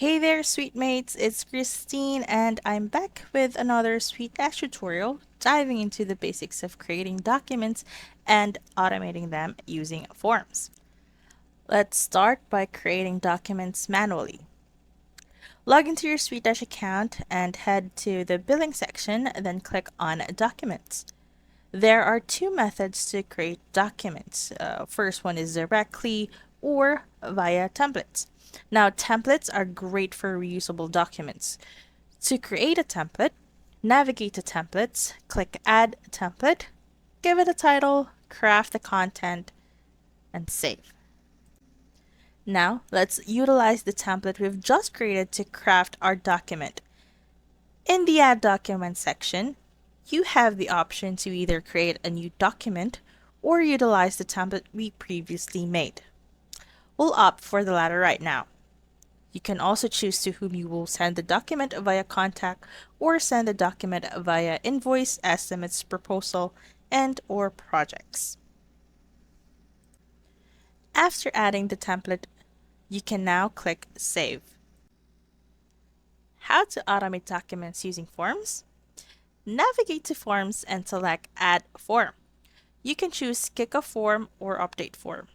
Hey there, sweet mates, it's Christine, and I'm back with another SuiteDash tutorial diving into the basics of creating documents and automating them using forms. Let's start by creating documents manually. Log into your SuiteDash account and head to the billing section, then click on Documents. There are two methods to create documents. First one is directly or via templates. Now, templates are great for reusable documents. To create a template, navigate to Templates, click Add Template, give it a title, craft the content, and save. Now, let's utilize the template we've just created to craft our document. In the Add Document section, you have the option to either create a new document or utilize the template we previously made. We'll opt for the latter right now. You can also choose to whom you will send the document via contact or send the document via invoice, estimates, proposal, and/or projects. After adding the template, you can now click Save. How to automate documents using forms? Navigate to Forms and select Add Form. You can choose Kick a Form or Update Form.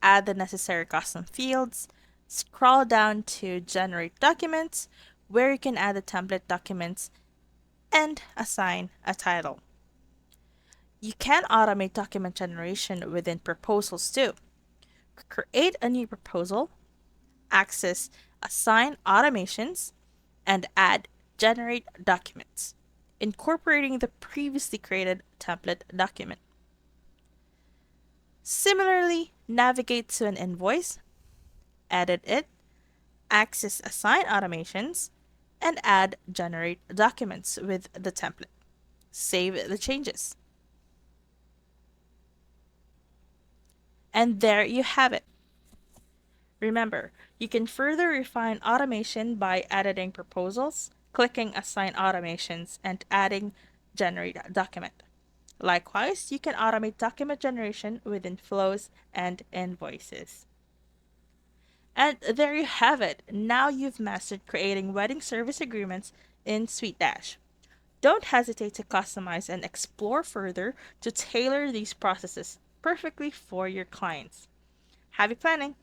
Add the necessary custom fields, scroll down to Generate Documents, where you can add the template documents, and assign a title. You can automate document generation within proposals too. Create a new proposal, access Assign Automations, and add Generate Documents, incorporating the previously created template document. Similarly, navigate to an invoice, edit it, access Assign Automations, and add Generate Documents with the template. Save the changes. And there you have it. Remember, you can further refine automation by editing proposals, clicking Assign Automations, and adding Generate Document. Likewise, you can automate document generation within flows and invoices. And there you have it. Now you've mastered creating wedding service agreements in SuiteDash. Don't hesitate to customize and explore further to tailor these processes perfectly for your clients. Happy planning!